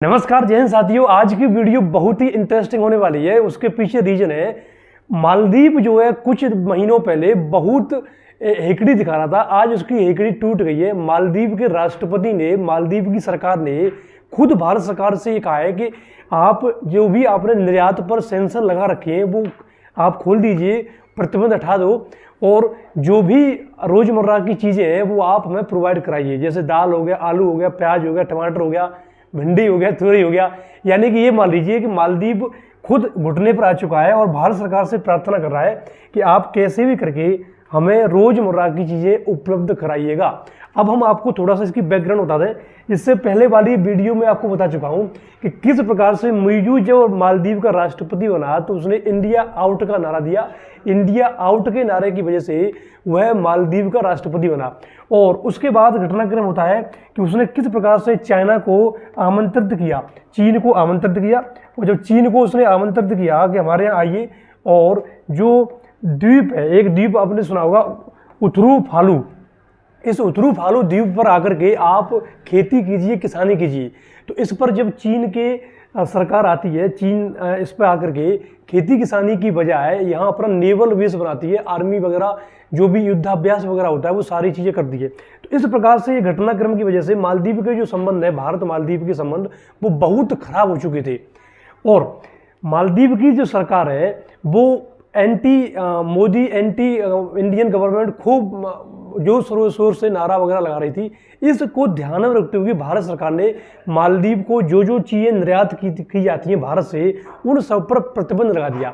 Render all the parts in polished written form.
नमस्कार जय हिंद साथियों। आज की वीडियो बहुत ही इंटरेस्टिंग होने वाली है। उसके पीछे रीजन है मालदीव जो है कुछ महीनों पहले बहुत हेकड़ी दिखा रहा था, आज उसकी हेकड़ी टूट गई है। मालदीव के राष्ट्रपति ने, मालदीव की सरकार ने खुद भारत सरकार से ये कहा है कि आप जो भी आपने निर्यात पर सेंसर लगा रखे हैं वो आप खोल दीजिए, प्रतिबंध हटा दो और जो भी रोजमर्रा की चीज़ें हैं वो आप हमें प्रोवाइड कराइए, जैसे दाल हो गया, आलू हो गया, प्याज हो गया, टमाटर हो गया, भिंडी हो गया, तुरई हो गया। यानी कि ये मान लीजिए कि मालदीव खुद घुटने पर आ चुका है और भारत सरकार से प्रार्थना कर रहा है कि आप कैसे भी करके हमें रोजमर्रा की चीज़ें उपलब्ध कराइएगा। अब हम आपको थोड़ा सा इसकी बैकग्राउंड बता दें। इससे पहले वाली वीडियो में आपको बता चुका हूं कि किस प्रकार से मुइज़ू जब मालदीव का राष्ट्रपति बना तो उसने इंडिया आउट का नारा दिया। इंडिया आउट के नारे की वजह से वह मालदीव का राष्ट्रपति बना और उसके बाद घटनाक्रम होता है कि उसने किस प्रकार से चाइना को आमंत्रित किया, चीन को आमंत्रित किया। और जब चीन को उसने आमंत्रित किया कि हमारे यहाँ आइए, और जो द्वीप है, एक द्वीप आपने सुना होगा उथरू फालू, इस उथरू फालू द्वीप पर आकर के आप खेती कीजिए, किसानी कीजिए। तो इस पर जब चीन के सरकार आती है, चीन इस पर आकर के खेती किसानी की बजाय यहाँ अपना नेवल बेस बनाती है, आर्मी वगैरह जो भी युद्धाभ्यास वगैरह होता है वो सारी चीज़ें करती है। तो इस प्रकार से ये घटनाक्रम की वजह से मालदीव के जो संबंध है, भारत मालदीव के संबंध वो बहुत खराब हो चुके थे। और मालदीव की जो सरकार है वो मोदी एंटी इंडियन गवर्नमेंट खूब जो शोर से नारा वगैरह लगा रही थी। इसको ध्यान में रखते हुए भारत सरकार ने मालदीव को जो चीज़ें निर्यात की जाती हैं भारत से, उन सब पर प्रतिबंध लगा दिया।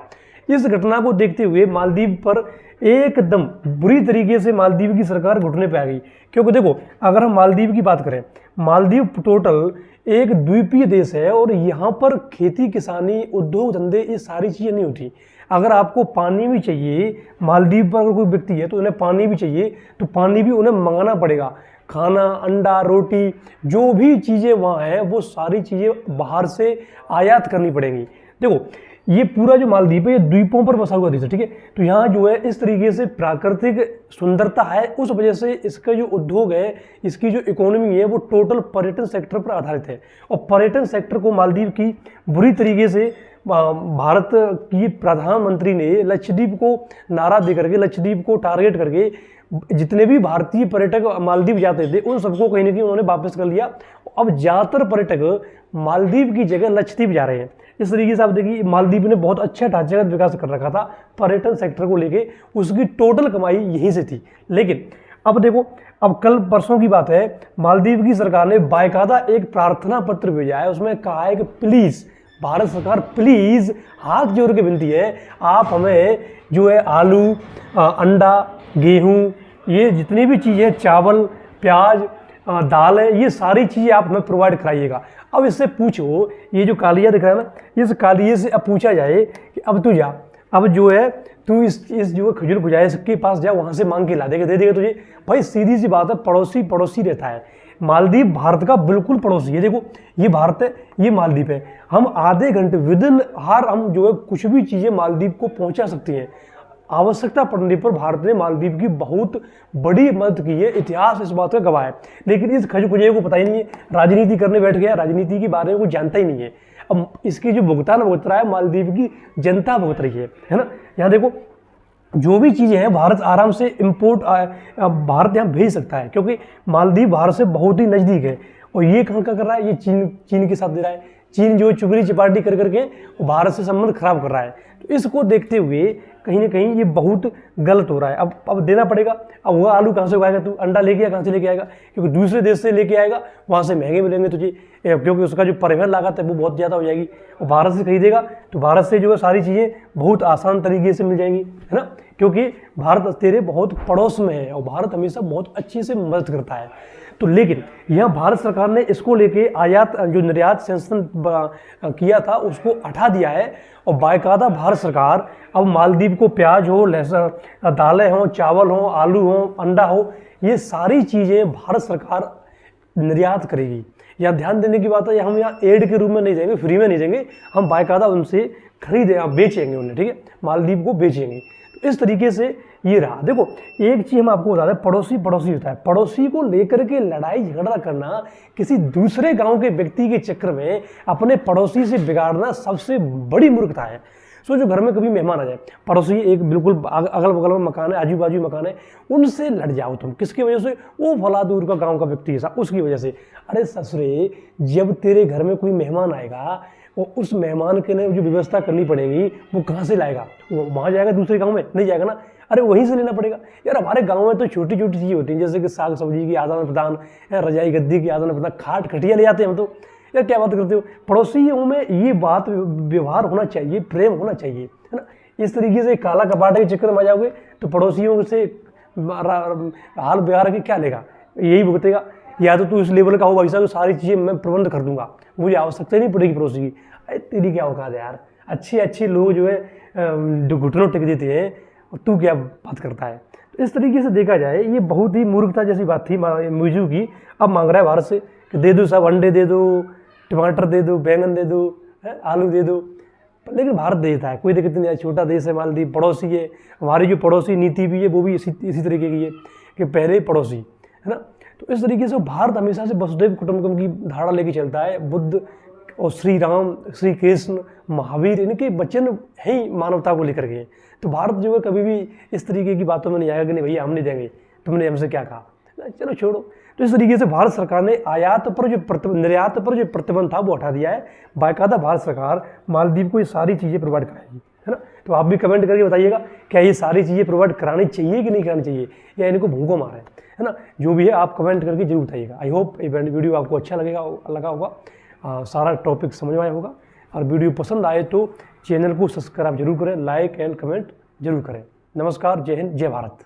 इस घटना को देखते हुए मालदीव पर एकदम बुरी तरीके से मालदीव की सरकार घुटने पे आ गई। क्योंकि देखो, अगर हम मालदीव की बात करें, मालदीव टोटल एक द्वीपीय देश है और यहाँ पर खेती किसानी, उद्योग धंधे, ये सारी चीज़ें नहीं होती। अगर आपको पानी भी चाहिए, मालदीव पर अगर कोई व्यक्ति है तो उन्हें पानी भी चाहिए तो पानी भी उन्हें मंगाना पड़ेगा। खाना, अंडा, रोटी, जो भी चीज़ें वहाँ हैं वो सारी चीज़ें बाहर से आयात करनी पड़ेंगी। देखो, ये पूरा जो मालदीव है ये द्वीपों पर बसा हुआ देश है, ठीक है। तो यहाँ जो है इस तरीके से प्राकृतिक सुंदरता है, उस वजह से इसका जो उद्योग है, इसकी जो इकोनॉमी है वो टोटल पर्यटन सेक्टर पर आधारित है। और पर्यटन सेक्टर को मालदीव की बुरी तरीके से भारत की प्रधानमंत्री ने लक्षद्वीप को नारा दे करके, लक्षद्वीप को टारगेट करके जितने भी भारतीय पर्यटक मालदीव जाते थे उन सबको कहीं ना कहीं उन्होंने वापस कर लिया। अब ज़्यादातर पर्यटक मालदीव की जगह लक्षद्वीप जा रहे हैं। इस तरीके से आप देखिए मालदीव ने बहुत अच्छा ढांचागत विकास कर रखा था पर्यटन सेक्टर को लेके, उसकी टोटल कमाई यहीं से थी। लेकिन अब देखो, अब कल परसों की बात है, मालदीव की सरकार ने बाकायदा एक प्रार्थना पत्र भेजा है। उसमें कहा है कि प्लीज़ भारत सरकार, प्लीज़ हाथ जोड़ के विनती है, आप हमें जो है आलू, अंडा, गेहूँ, ये जितनी भी चीज़ें, चावल, प्याज, दाल है, ये सारी चीज़ें आप हमें प्रोवाइड कराइएगा। अब इससे पूछो, ये जो कालिया दिख रहा है ना, इस कालिए से अब पूछा जाए कि अब तू जा, अब जो है तू इस जो खजूर खुजाए इसके पास जा, वहाँ से मांग के ला देगा, दे देगा तुझे। भाई सीधी सी बात है, पड़ोसी पड़ोसी रहता है। मालदीव भारत का बिल्कुल पड़ोसी है। देखो, ये भारत है, ये मालदीव है। हम आधे घंटे विदिन हार हम जो है कुछ भी चीज़ें मालदीव को पहुँचा सकती हैं। आवश्यकता पड़ने पर भारत ने मालदीव की बहुत बड़ी मदद की है, इतिहास इस बात का गवाह है। लेकिन इस खजूखुजे को पता ही नहीं है, राजनीति करने बैठ गया, राजनीति के बारे में कुछ जानता ही नहीं है। अब इसकी जो भुगतान भुगत रहा है मालदीव की जनता भुगत रही है ना। यहाँ देखो, जो भी चीज़ें हैं भारत आराम से इम्पोर्ट भारत यहाँ भेज सकता है, क्योंकि मालदीव भारत से बहुत ही नज़दीक है। और ये कहाँ का कर रहा है, ये चीन के साथ दे रहा है। चीन जो चुगली चिपाटी कर करके वो भारत से संबंध खराब कर रहा है। तो इसको देखते हुए कहीं ना कहीं ये बहुत गलत हो रहा है। अब देना पड़ेगा। अब वो आलू कहाँ से उगाएगा तू, अंडा लेके कहाँ से लेके आएगा, क्योंकि दूसरे देश से लेके आएगा, वहाँ से महंगे मिलेंगे तुझे, क्योंकि उसका जो परिवहन लागत है वो बहुत ज़्यादा हो जाएगी। और भारत से खरीदेगा तो भारत से जो है सारी चीज़ें बहुत आसान तरीके से मिल जाएंगी, है ना, क्योंकि भारत तेरे बहुत पड़ोस में है और भारत हमेशा बहुत अच्छे से मदद करता है। तो लेकिन यह भारत सरकार ने इसको लेके आयात जो निर्यात सेंक्शन किया था उसको हटा दिया है। और बाकायदा भारत सरकार अब मालदीव को प्याज हो, लहसुन, दालें हों, चावल हो, आलू हो, अंडा हो, ये सारी चीज़ें भारत सरकार निर्यात करेगी। यहाँ ध्यान देने की बात है, हम यहाँ एड के रूप में नहीं देंगे, फ्री में नहीं देंगे, हम बाकायदा उनसे खरीदें, बेचेंगे उन्हें, ठीक है, मालदीव को बेचेंगे। तो इस तरीके से ये रहा। देखो एक चीज़ हम आपको बता दें, पड़ोसी पड़ोसी होता है, पड़ोसी को लेकर के लड़ाई झगड़ा करना, किसी दूसरे गांव के व्यक्ति के चक्कर में अपने पड़ोसी से बिगाड़ना सबसे बड़ी मूर्खता है। सोचो घर में कभी मेहमान आ जाए, पड़ोसी एक बिल्कुल अगल बगल में मकान है, आजू बाजू मकान है, उनसे लड़ जाओ तुम, किसकी वजह से? वो फला दूर का गांव का व्यक्ति है उसकी वजह से। अरे ससुरे, जब तेरे घर में कोई मेहमान आएगा वो उस मेहमान के लिए जो व्यवस्था करनी पड़ेगी वो कहाँ से लाएगा? वो वहाँ जाएगा दूसरे गाँव में? नहीं जाएगा ना, अरे वहीं से लेना पड़ेगा। यार हमारे गाँव में तो छोटी छोटी चीज़ें होती हैं, जैसे कि साग सब्जी की आदान प्रदान, रजाई गद्दी की आदान प्रदान, खाट खटिया ले जाते हैं हम तो। यार क्या बात करते हो? पड़ोसियों में ये बात व्यवहार होना चाहिए, प्रेम होना चाहिए, है ना। इस तरीके से काला कपाट के चक्कर में आ जाओगे तो पड़ोसियों से हाल बिगाड़ के क्या लेगा? यही भुगतेगा। या तो तू इस लेवल का हो भाई साहब, सारी चीज़ें मैं प्रबंध कर दूंगा, मुझे आवश्यकता नहीं पड़ेगी पड़ोसी की। अरे तेरी क्या औकात है यार, अच्छे अच्छे लोग जो है घुटनों टेक देते हैं और तू क्या बात करता है। तो इस तरीके से देखा जाए ये बहुत ही मूर्खता जैसी बात थी मीजू की। अब मांग रहा है भारत से कि दे दो सब, अंडे दे दो, टमाटर दे दो, बैंगन दे दो, आलू दे दो, लेकिन भारत देता है, कोई दिक्कत नहीं है, छोटा देश है, मालदीव पड़ोसी है। हमारी जो पड़ोसी नीति भी है वो भी इसी तरीके की है कि पहले पड़ोसी, है ना। तो इस तरीके से भारत हमेशा से वसुधैव कुटुंबकम की धारणा लेके चलता है। बुद्ध और श्री राम, श्री कृष्ण, महावीर, इनके वचन है ही मानवता को लेकर के। तो भारत जो है कभी भी इस तरीके की बातों में नहीं आएगा कि नहीं भैया हम नहीं देंगे, तुमने हमसे क्या कहा, चलो छोड़ो। तो इस तरीके से भारत सरकार ने आयात पर जो निर्यात पर जो प्रतिबंध था वो हटा दिया है। बाकायदा भारत सरकार मालदीव को ये सारी चीज़ें प्रोवाइड कराएगी, है ना। तो आप भी कमेंट करके बताइएगा क्या ये सारी चीज़ें प्रोवाइड करानी चाहिए कि नहीं करानी चाहिए, या इनको भूखों मारे, है ना। जो भी है आप कमेंट करके जरूर बताइएगा। आई होप ये वीडियो आपको अच्छा लगा होगा, सारा टॉपिक समझ में आया होगा। और वीडियो पसंद आए तो चैनल को सब्सक्राइब जरूर करें, लाइक एंड कमेंट जरूर करें। नमस्कार, जय हिंद, जय भारत।